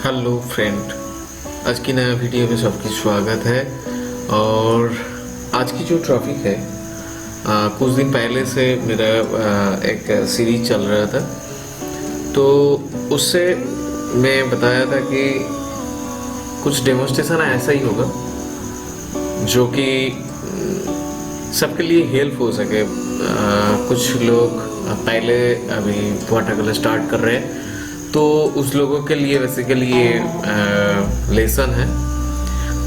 Hello friend, आज की नया वीडियो में सबकी स्वागत है। और आज की जो टॉपिक है, कुछ दिन पहले से मेरा एक सीरीज चल रहा था, तो उससे मैं बताया था कि कुछ डेमोन्स्ट्रेशन ऐसा ही होगा जो कि सबके लिए हेल्प हो सके। कुछ लोग पहले अभी वाटर कलर स्टार्ट कर रहे हैं, तो उस लोगों के लिए बेसिकली ये लेसन है।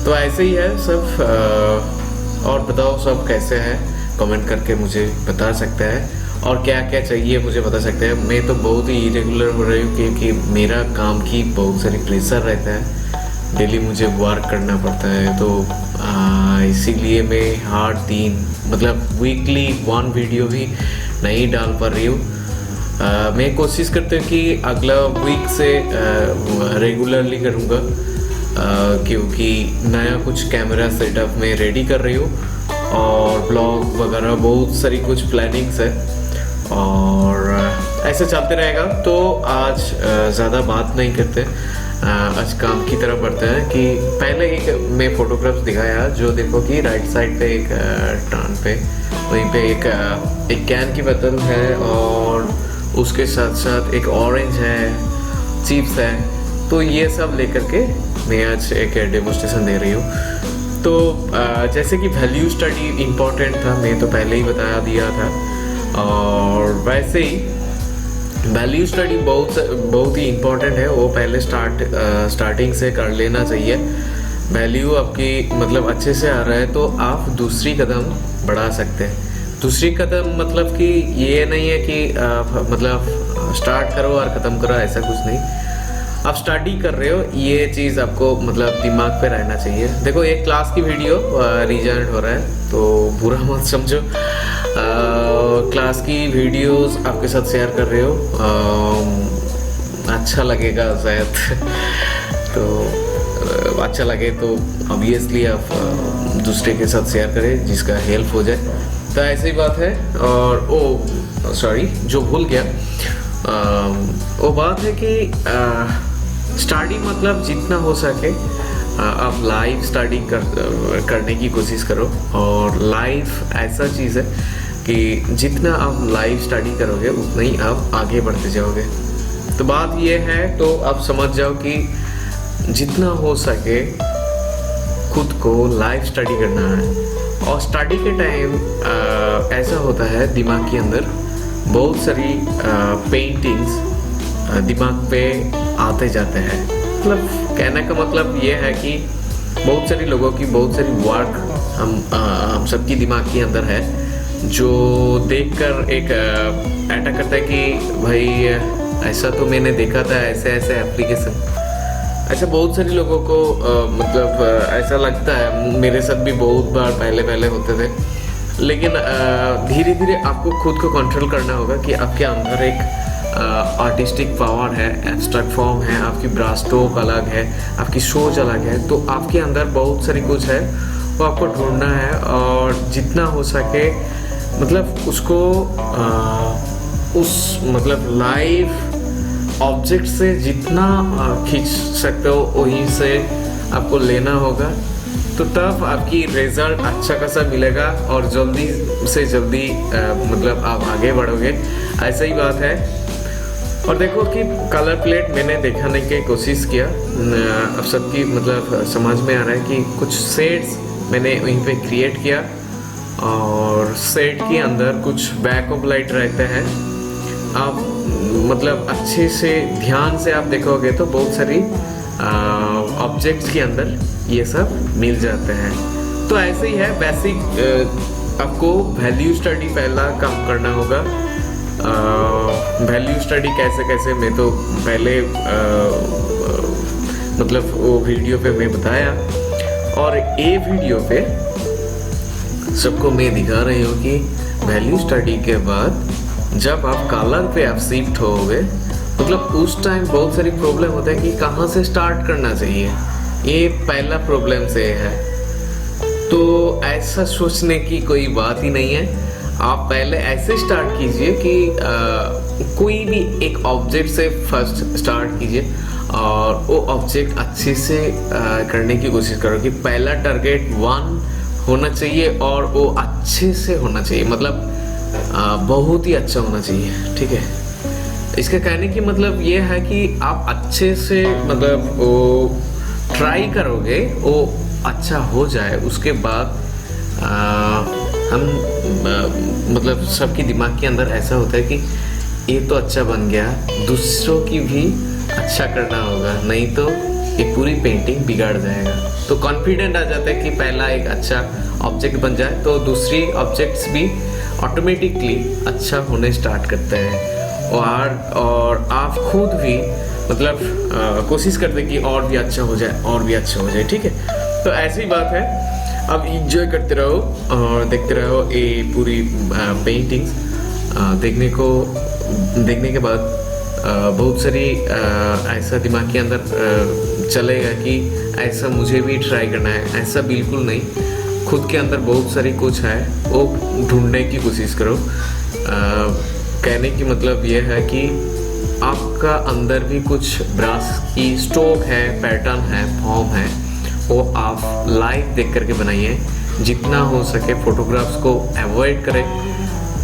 तो ऐसे ही है सब। और बताओ सब कैसे है, कमेंट करके मुझे बता सकते हैं। और क्या क्या चाहिए मुझे बता सकते हैं। मैं तो बहुत ही इरेगुलर हो रही हूँ क्योंकि मेरा काम की बहुत सारी प्रेशर रहता है, डेली मुझे वर्क करना पड़ता है। तो इसीलिए मैं हर दिन मतलब वीकली 1 वीडियो भी नहीं डाल पा रही हूँ। मैं कोशिश करती हूँ कि अगला वीक से रेगुलरली करूँगा, क्योंकि नया कुछ कैमरा सेटअप में रेडी कर रही हूँ और ब्लॉग वगैरह बहुत सारी कुछ प्लानिंग्स है और ऐसे चलते रहेगा। तो आज ज़्यादा बात नहीं करते, आज काम की तरफ बढ़ते हैं। कि पहले एक मैं फोटोग्राफ्स दिखाया, जो देखो कि राइट साइड पे एक टर्न पे वहीं पे एक कैन की बोतल है और उसके साथ साथ एक ऑरेंज है, चिप्स है। तो ये सब लेकर के मैं आज एक डेमोन्स्ट्रेशन दे रही हूँ। तो जैसे कि वैल्यू स्टडी इम्पोर्टेंट था, मैं तो पहले ही बता दिया था। और वैसे ही वैल्यू स्टडी बहुत ही इम्पोर्टेंट है, वो पहले स्टार्टिंग से कर लेना चाहिए। वैल्यू आपकी मतलब अच्छे से आ रहा है तो आप दूसरी कदम बढ़ा सकते हैं। दूसरी कदम मतलब कि ये नहीं है कि मतलब स्टार्ट करो और ख़त्म करो, ऐसा कुछ नहीं। आप स्टडी कर रहे हो, ये चीज़ आपको मतलब दिमाग पे रहना चाहिए। देखो एक क्लास की वीडियो रिजल्ट हो रहा है, तो बुरा मत समझो। क्लास की वीडियोस आपके साथ शेयर कर रहे हो, अच्छा लगेगा शायद। तो अच्छा लगे तो ऑब्वियसली आप दूसरे के साथ शेयर करें जिसका हेल्प हो जाए। तो ऐसी बात है। और सॉरी जो भूल गया, वो बात है कि स्टडी मतलब जितना हो सके आप लाइव स्टडी करने की कोशिश करो। और लाइफ ऐसा चीज़ है कि जितना आप लाइव स्टडी करोगे उतना ही आप आगे बढ़ते जाओगे। तो बात ये है, तो आप समझ जाओ कि जितना हो सके खुद को लाइव स्टडी करना है। और स्टडी के टाइम ऐसा होता है, दिमाग के अंदर बहुत सारी पेंटिंग्स दिमाग पे आते जाते हैं। मतलब कहने का मतलब ये है कि बहुत सारी लोगों की बहुत सारी वर्क हम सबकी दिमाग के अंदर है, जो देखकर एक अटैक करता है कि भाई ऐसा तो मैंने देखा था, ऐसे ऐसे एप्लीकेशन। ऐसा बहुत सारे लोगों को मतलब ऐसा लगता है, मेरे साथ भी बहुत बार पहले होते थे। लेकिन धीरे धीरे आपको खुद को कंट्रोल करना होगा कि आपके अंदर एक आर्टिस्टिक पावर है, एब्स्ट्रैक्ट फॉर्म है, आपकी ब्रश स्ट्रोक अलग है, आपकी सोच अलग है। तो आपके अंदर बहुत सारी कुछ है, वो आपको ढूंढना है। और जितना हो सके मतलब उसको उस मतलब लाइव ऑब्जेक्ट से जितना खींच सकते हो वहीं से आपको लेना होगा। तो तब आपकी रिजल्ट अच्छा खासा मिलेगा और जल्दी से जल्दी मतलब आप आगे बढ़ोगे। ऐसा ही बात है। और देखो कि कलर प्लेट मैंने दिखाने की कोशिश किया, अब सबकी मतलब समझ में आ रहा है कि कुछ शेड्स मैंने वहीं पे क्रिएट किया। और शेड के अंदर कुछ बैकअप लाइट रहते हैं। आप मतलब अच्छे से ध्यान से आप देखोगे तो बहुत सारी ऑब्जेक्ट्स के अंदर ये सब मिल जाते हैं। तो ऐसे ही है बेसिक। आपको वैल्यू स्टडी पहला काम करना होगा। वैल्यू स्टडी कैसे मैं तो पहले मतलब वो वीडियो पे मैं बताया। और ये वीडियो पे सबको मैं दिखा रही हूँ कि वैल्यू स्टडी के बाद जब आप कलर पे आप शिफ्ट होगे, मतलब उस टाइम बहुत सारी प्रॉब्लम होता है कि कहाँ से स्टार्ट करना चाहिए। ये पहला प्रॉब्लम से है। तो ऐसा सोचने की कोई बात ही नहीं है। आप पहले ऐसे स्टार्ट कीजिए कि कोई भी एक ऑब्जेक्ट से फर्स्ट स्टार्ट कीजिए। और वो ऑब्जेक्ट अच्छे से करने की कोशिश करो कि पहला टारगेट 1 होना चाहिए और वो अच्छे से होना चाहिए, मतलब बहुत ही अच्छा होना चाहिए, ठीक है। इसका कहने की मतलब ये है कि आप अच्छे से मतलब वो ट्राई करोगे, वो अच्छा हो जाए, उसके बाद हम मतलब सबके दिमाग के अंदर ऐसा होता है कि ये तो अच्छा बन गया, दूसरों की भी अच्छा करना होगा, नहीं तो ये पूरी पेंटिंग बिगाड़ जाएगा। तो कॉन्फिडेंट आ जाता है कि पहला एक अच्छा ऑब्जेक्ट बन जाए तो दूसरी ऑब्जेक्ट्स भी ऑटोमेटिकली अच्छा होने स्टार्ट करते हैं, और आप खुद भी मतलब कोशिश करते हैं कि और भी अच्छा हो जाए, और भी अच्छा हो जाए, ठीक है। तो ऐसी बात है, अब इंजॉय करते रहो और देखते रहो ये पूरी पेंटिंग्स। देखने के बाद बहुत सारी ऐसा दिमाग के अंदर चलेगा कि ऐसा मुझे भी ट्राई करना है। ऐसा बिल्कुल नहीं, खुद के अंदर बहुत सारी कुछ है, वो ढूंढने की कोशिश करो। कहने की मतलब ये है कि आपका अंदर भी कुछ ब्रश की स्ट्रोक है, पैटर्न है, फॉर्म है, वो आप लाइव देख करके बनाइए। जितना हो सके फोटोग्राफ्स को अवॉइड करें।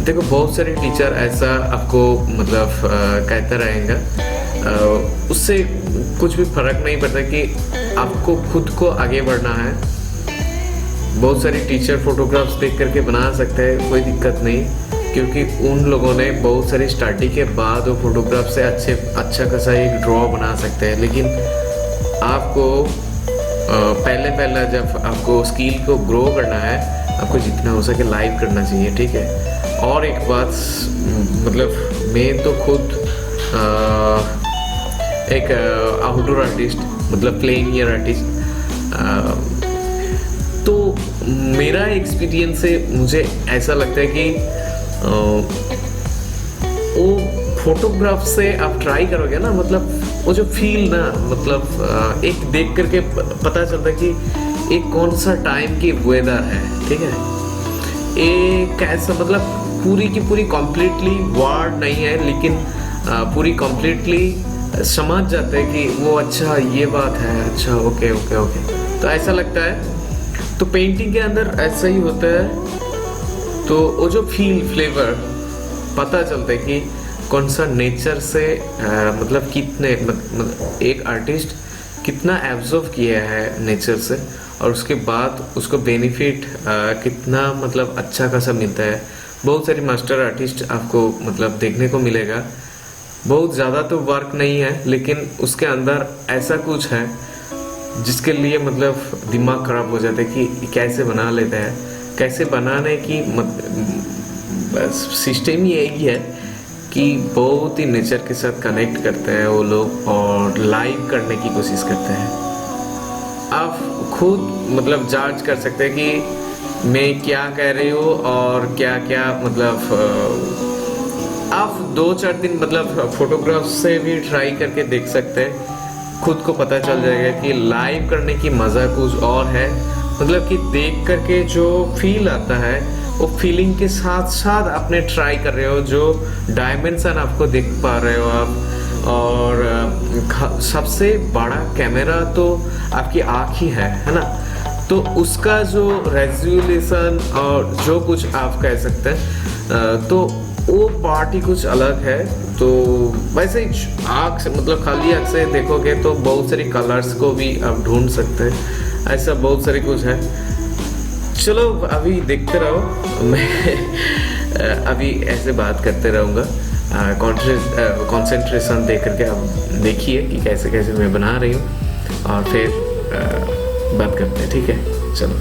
देखो बहुत सारे टीचर ऐसा आपको मतलब कहता रहेगा, उससे कुछ भी फर्क नहीं पड़ता कि आपको खुद को आगे बढ़ना है। बहुत सारे टीचर फोटोग्राफ्स देख करके बना सकते हैं, कोई दिक्कत नहीं, क्योंकि उन लोगों ने बहुत सारी स्टडी के बाद वो फोटोग्राफ से अच्छा खासा एक ड्रॉ बना सकते हैं। लेकिन आपको पहले जब आपको स्किल को ग्रो करना है, आपको जितना हो सके लाइव करना चाहिए, ठीक है। और एक बात मतलब मैं तो खुद एक आउटडोर आर्टिस्ट मतलब प्लेन ईयर आर्टिस्ट, तो मेरा एक्सपीरियंस से मुझे ऐसा लगता है कि वो फोटोग्राफ से आप ट्राई करोगे ना, मतलब वो जो फील ना, मतलब एक देख करके पता चलता है कि एक कौन सा टाइम की वेदर है, ठीक है। एक कैसा मतलब पूरी की पूरी कम्प्लीटली वर्ड नहीं है, लेकिन पूरी कम्प्लीटली समझ जाते हैं कि वो अच्छा ये बात है, अच्छा ओके ओके ओके, तो ऐसा लगता है। तो पेंटिंग के अंदर ऐसा ही होता है। तो वो जो फ्लेवर पता चलता है कि कौन सा नेचर से मतलब कितने एक आर्टिस्ट कितना एब्जॉर्व किया है नेचर से, और उसके बाद उसको बेनिफिट कितना मतलब अच्छा खासा मिलता है। बहुत सारी मास्टर आर्टिस्ट आपको मतलब देखने को मिलेगा, बहुत ज़्यादा तो वर्क नहीं है, लेकिन उसके अंदर ऐसा कुछ है जिसके लिए मतलब दिमाग खराब हो जाता है कि कैसे बना लेते हैं। कैसे बनाने की सिस्टम ही यही है कि बहुत ही नेचर के साथ कनेक्ट करते हैं वो लोग और लाइव करने की कोशिश करते हैं। आप खुद मतलब जांच कर सकते हैं कि मैं क्या कह रही हूँ और क्या क्या मतलब आप 2-4 दिन मतलब फोटोग्राफ से भी ट्राई करके देख सकते हैं, खुद को पता चल जाएगा कि लाइव करने की मज़ा कुछ और है। मतलब कि देख करके जो फील आता है वो फीलिंग के साथ साथ आपने ट्राई कर रहे हो, जो डायमेंशन आपको देख पा रहे हो आप। और सबसे बड़ा कैमरा तो आपकी आँख ही है ना, तो उसका जो रेजोल्यूशन और जो कुछ आप कह सकते हैं, तो वो पार्ट ही कुछ अलग है। तो वैसे ही आँख से मतलब खाली आँख से देखोगे तो बहुत सारी कलर्स को भी आप ढूंढ सकते हैं, ऐसा बहुत सारी कुछ है। चलो अभी देखते रहो, मैं अभी ऐसे बात करते रहूँगा, कंसंट्रेशन दे करके आप देखिए कि कैसे कैसे मैं बना रही हूँ, और फिर बात करते हैं, ठीक है। चलो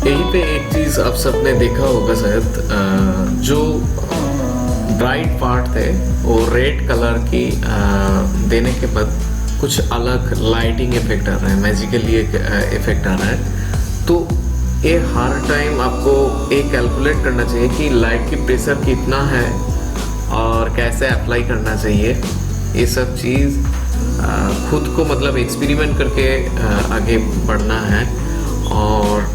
यहीं पे एक चीज़ आप सबने देखा होगा शायद, जो ब्राइट पार्ट थे वो रेड कलर की देने के बाद कुछ अलग लाइटिंग इफेक्ट आ रहा है, मैजिकली एक इफेक्ट आ रहा है। तो ये हर टाइम आपको एक कैलकुलेट करना चाहिए कि लाइट की प्रेशर कितना है और कैसे अप्लाई करना चाहिए। ये सब चीज़ खुद को मतलब एक्सपेरिमेंट करके आगे बढ़ना है। और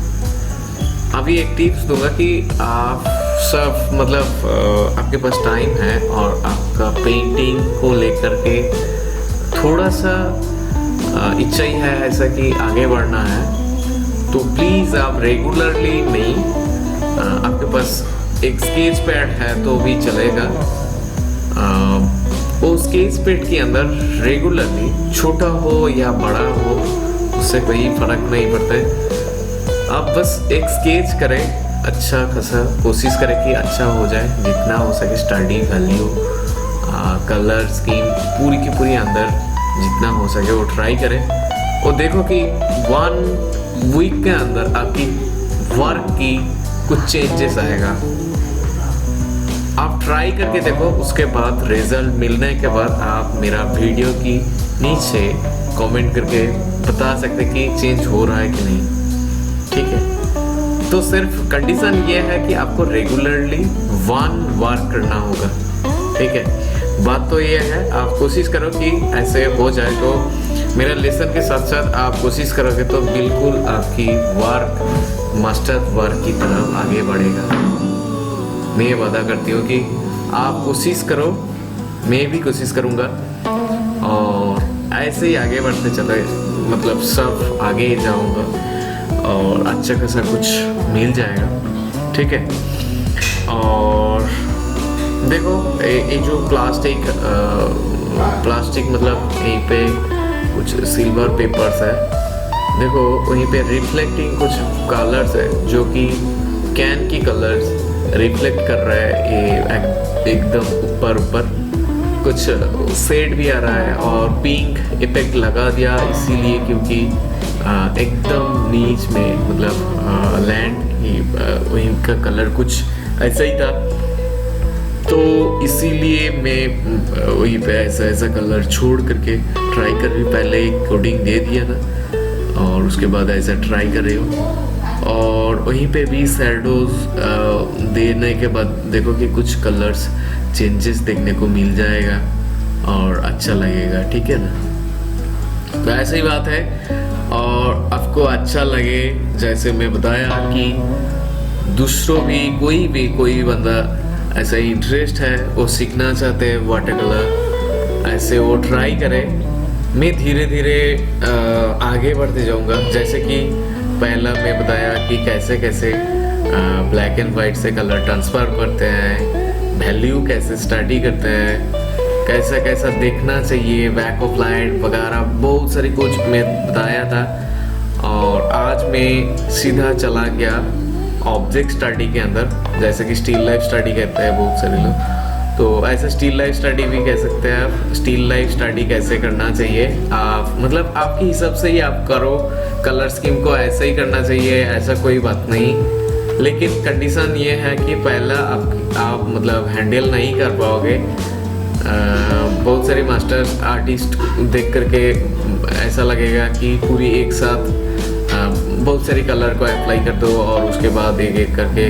अभी एक टिप्स दूंगा कि आप सब मतलब आपके पास टाइम है और आपका पेंटिंग को लेकर के थोड़ा सा इच्छा ही है ऐसा कि आगे बढ़ना है, तो प्लीज़ आप रेगुलरली नहीं, आपके पास एक स्केच पैड है तो भी चलेगा। वो स्केच पैड के अंदर रेगुलरली छोटा हो या बड़ा हो उससे कोई फर्क नहीं पड़ता है, आप बस एक स्केच करें, अच्छा खासा कोशिश करें कि अच्छा हो जाए, जितना हो सके स्टडी वैल्यू कलर स्कीम पूरी की पूरी अंदर जितना हो सके वो ट्राई करें। और देखो कि 1 वीक के अंदर आपकी वर्क की कुछ चेंजेस आएगा। आप ट्राई करके देखो, उसके बाद रिजल्ट मिलने के बाद आप मेरा वीडियो की नीचे कमेंट करके बता सकते कि चेंज हो रहा है कि नहीं, ठीक है। तो सिर्फ कंडीशन ये है कि आपको रेगुलरली 1 वर्क करना होगा, ठीक है। बात तो ये है, आप कोशिश करो कि ऐसे हो जाए, तो मेरा लेसन के साथ साथ आप कोशिश करोगे तो बिल्कुल आपकी वर्क मास्टर वर्क की तरफ आगे बढ़ेगा। मैं ये वादा करती हूँ कि आप कोशिश करो, मैं भी कोशिश करूँगा और ऐसे ही आगे बढ़ते चले, मतलब सब आगे जाऊँगा और अच्छा खासा कुछ मिल जाएगा, ठीक है। और देखो ये जो प्लास्टिक मतलब यहीं पे कुछ सिल्वर पेपर्स है, देखो वहीं पे रिफ्लेक्टिंग कुछ कलर्स है जो कि कैन की कलर्स रिफ्लेक्ट कर रहा है, ये एकदम ऊपर कुछ शेड भी आ रहा है और पिंक इफेक्ट लगा दिया इसीलिए क्योंकि एकदम नीच में मतलब लैंड वहीं का कलर कुछ ऐसा ही था, तो इसीलिए मैं वहीं पे ऐसा कलर छोड़ करके ट्राई कर रही हूँ। पहले एक कोडिंग दे दिया था और उसके बाद ऐसा ट्राई कर रही हूँ। और वहीं पे भी शैडोज देने के बाद देखो कि कुछ कलर्स चेंजेस देखने को मिल जाएगा और अच्छा लगेगा, ठीक है ना। तो ऐसी बात है और आपको अच्छा लगे, जैसे मैं बताया कि दूसरों भी कोई बंदा ऐसा इंटरेस्ट है, वो सीखना चाहते हैं वाटर कलर, ऐसे वो ट्राई करें। मैं धीरे धीरे आगे बढ़ते जाऊंगा, जैसे कि पहला मैं बताया कि कैसे कैसे ब्लैक एंड वाइट से कलर ट्रांसफर करते हैं, वैल्यू कैसे स्टडी करते हैं, कैसा कैसा देखना चाहिए, बैक ऑफ लाइट वगैरह बहुत सारी कुछ मैं बताया था। और आज मैं सीधा चला गया ऑब्जेक्ट स्टडी के अंदर, जैसे कि स्टिल लाइफ स्टडी कहते हैं बहुत सारे लोग, तो ऐसा स्टिल लाइफ स्टडी भी कह सकते हैं आप। स्टिल लाइफ स्टडी कैसे करना चाहिए, आप मतलब आपके हिसाब से ही आप करो, कलर स्कीम को ऐसा ही करना चाहिए, ऐसा कोई बात नहीं, लेकिन कंडीशन ये है कि पहला आप मतलब हैंडल नहीं कर पाओगे। बहुत सारे मास्टर्स आर्टिस्ट देख करके ऐसा लगेगा कि पूरी एक साथ बहुत सारी कलर को अप्लाई कर दो और उसके बाद एक एक करके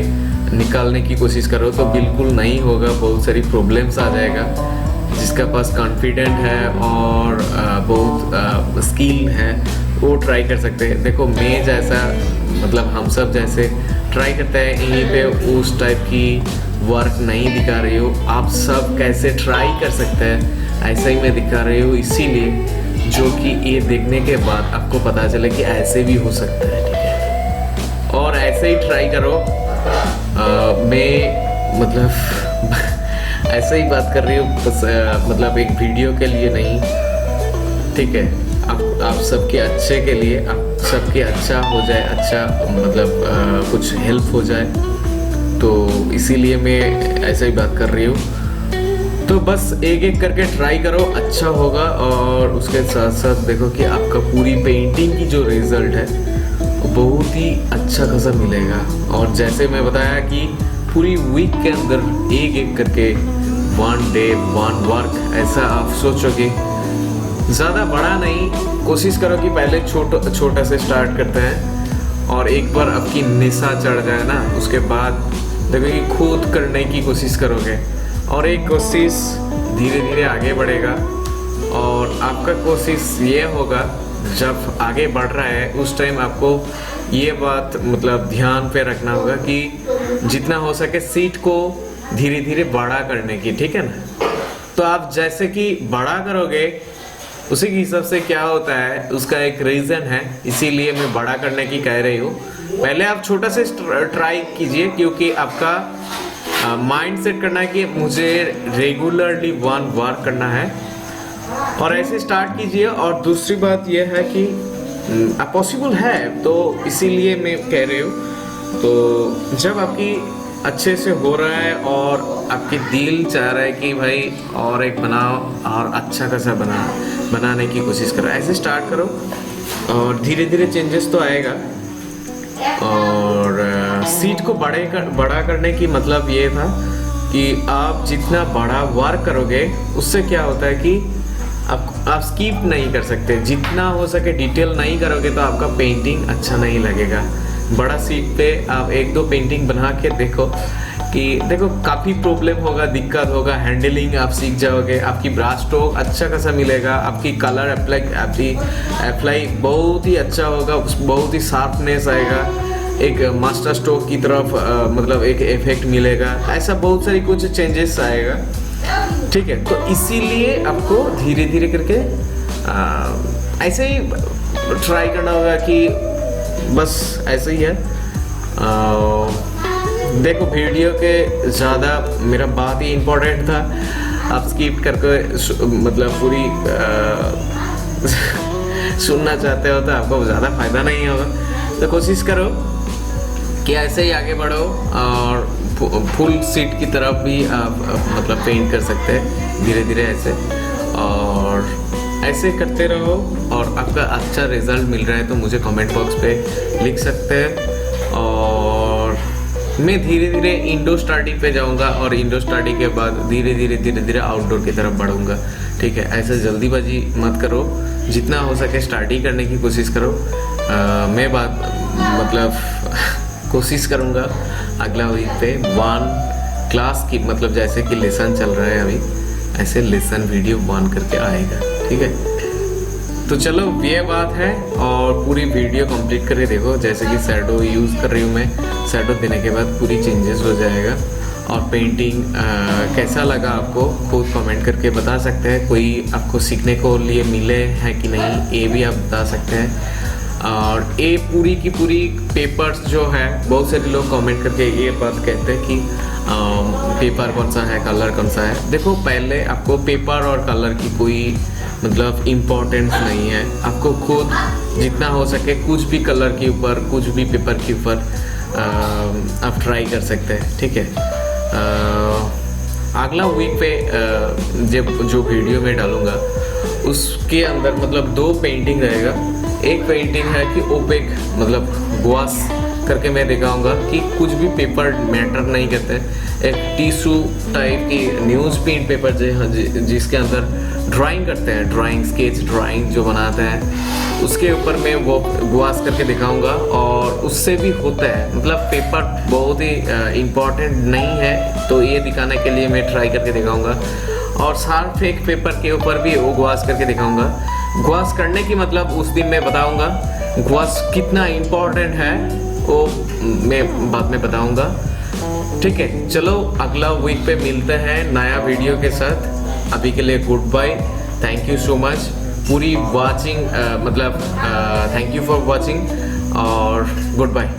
निकालने की कोशिश करो, तो बिल्कुल नहीं होगा, बहुत सारी प्रॉब्लम्स आ जाएगा। जिसका पास कॉन्फिडेंट है और बहुत स्किल है वो ट्राई कर सकते हैं। देखो मैं जैसा मतलब हम सब जैसे ट्राई करते हैं, यहीं पे उस टाइप की वर्क नहीं दिखा रही हो, आप सब कैसे ट्राई कर सकते हैं ऐसा ही मैं दिखा रही हूँ, इसीलिए जो कि ये देखने के बाद आपको पता चले कि ऐसे भी हो सकता है, ठीक है। और ऐसे ही ट्राई करो। मैं मतलब ऐसे ही बात कर रही हूँ बस, मतलब एक वीडियो के लिए नहीं, ठीक है, आप सबके अच्छे के लिए, आप सबके अच्छा हो जाए, अच्छा मतलब कुछ हेल्प हो जाए, तो इसीलिए मैं ऐसे ही बात कर रही हूँ। तो बस एक एक करके ट्राई करो, अच्छा होगा। और उसके साथ साथ देखो कि आपका पूरी पेंटिंग की जो रिजल्ट है बहुत ही अच्छा खासा मिलेगा। और जैसे मैं बताया कि पूरी वीक के अंदर एक एक करके 1 डे 1 वर्क, ऐसा आप सोचोगे। ज़्यादा बड़ा नहीं, कोशिश करो कि पहले छोटा से स्टार्ट करते हैं और एक बार आपकी निशा चढ़ जाए ना, उसके बाद देखो कि खुद करने की कोशिश करोगे और एक कोशिश धीरे धीरे आगे बढ़ेगा। और आपका कोशिश ये होगा, जब आगे बढ़ रहा है उस टाइम आपको ये बात मतलब ध्यान पे रखना होगा कि जितना हो सके सीट को धीरे धीरे बड़ा करने की, ठीक है ना। तो आप जैसे कि बड़ा करोगे उसी के हिसाब से क्या होता है, उसका एक रीज़न है, इसीलिए मैं बड़ा करने की कह रही हूँ। पहले आप छोटा से ट्राई कीजिए, क्योंकि आपका माइंड सेट करना है कि मुझे रेगुलरली 1 वर्क करना है, और ऐसे स्टार्ट कीजिए। और दूसरी बात यह है कि पॉसिबल है, तो इसीलिए मैं कह रही हूँ। तो जब आपकी अच्छे से हो रहा है और आपकी दिल चाह रहा है कि भाई और एक बनाओ और अच्छा खासा बनाने की कोशिश करो, ऐसे स्टार्ट करो और धीरे धीरे चेंजेस तो आएगा। और सीट को बड़ा करने की मतलब ये था कि आप जितना बड़ा वर्क करोगे उससे क्या होता है कि आप स्किप नहीं कर सकते। जितना हो सके डिटेल नहीं करोगे तो आपका पेंटिंग अच्छा नहीं लगेगा। बड़ा सीट पे आप 1-2 पेंटिंग बना के देखो कि देखो काफ़ी प्रॉब्लम होगा, दिक्कत होगा, हैंडलिंग आप सीख जाओगे, आपकी ब्रश स्ट्रोक अच्छा खासा मिलेगा, आपकी कलर अप्लाई बहुत ही अच्छा होगा, बहुत ही शार्पनेस आएगा, एक मास्टर स्ट्रोक की तरफ मतलब एक इफेक्ट मिलेगा, ऐसा बहुत सारी कुछ चेंजेस आएगा, ठीक है। तो इसीलिए आपको धीरे धीरे करके ऐसे ही ट्राई करना होगा कि बस ऐसे ही है। देखो वीडियो के ज़्यादा मेरा बात ही इम्पोर्टेंट था, आप स्किप करके मतलब पूरी सुनना चाहते हो तो आपको ज़्यादा फ़ायदा नहीं होगा। तो कोशिश करो कि ऐसे ही आगे बढ़ो और फुल सीट की तरफ भी आप मतलब पेंट कर सकते हैं धीरे धीरे ऐसे, और ऐसे करते रहो और आपका अच्छा रिजल्ट मिल रहा है तो मुझे कमेंट बॉक्स पे लिख सकते हैं। और मैं धीरे धीरे इंडोर स्टार्टिंग पे जाऊंगा और इंडोर स्टार्टिंग के बाद धीरे धीरे आउटडोर की तरफ बढ़ूंगा, ठीक है। ऐसे जल्दीबाजी मत करो, जितना हो सके स्टार्टिंग करने की कोशिश करो। मैं मतलब कोशिश करूंगा अगला वीक पे 1 क्लास की मतलब जैसे कि लेसन चल रहा है अभी, ऐसे लेसन वीडियो 1 करके आएगा, ठीक है। तो चलो ये बात है, और पूरी वीडियो कंप्लीट करके देखो। जैसे कि शैडो यूज़ कर रही हूँ मैं, शैडो देने के बाद पूरी चेंजेस हो जाएगा। और पेंटिंग कैसा लगा आपको खुद कमेंट करके बता सकते हैं। कोई आपको सीखने को लिए मिले हैं कि नहीं ये भी आप बता सकते हैं। और ये पूरी की पूरी पेपर्स जो है, बहुत सारे लोग कमेंट करके ये बात कहते हैं कि पेपर कौन सा है, कलर कौन सा है। देखो पहले आपको पेपर और कलर की कोई मतलब इम्पोर्टेंस नहीं है। आपको खुद जितना हो सके कुछ भी कलर के ऊपर, कुछ भी पेपर के ऊपर आप ट्राई कर सकते हैं, ठीक है। अगला वीक पे जब जो वीडियो में डालूँगा उसके अंदर मतलब 2 पेंटिंग रहेगा। एक पेंटिंग है कि ओपेक मतलब ग्वास करके मैं दिखाऊंगा कि कुछ भी पेपर मैटर नहीं करते। एक टिश्यू टाइप की न्यूज़ प्रिंट पेपर जिसके अंदर ड्राइंग करते हैं, ड्राइंग स्केच ड्राइंग जो बनाते हैं, उसके ऊपर मैं वो ग्वास करके दिखाऊंगा। और उससे भी होता है मतलब पेपर बहुत ही इम्पोर्टेंट नहीं है, तो ये दिखाने के लिए मैं ट्राई करके दिखाऊंगा। और सार्फ एक पेपर के ऊपर भी वो ग्वास करके दिखाऊंगा। ग्वास करने की मतलब उस दिन मैं बताऊंगा ग्वास कितना इम्पोर्टेंट है, वो मैं बाद में बताऊंगा, ठीक है। चलो अगला वीक पे मिलते हैं नया वीडियो के साथ। अभी के लिए goodbye, thank you so much पूरी वॉचिंग मतलब थैंक यू फॉर वॉचिंग और गुड बाय।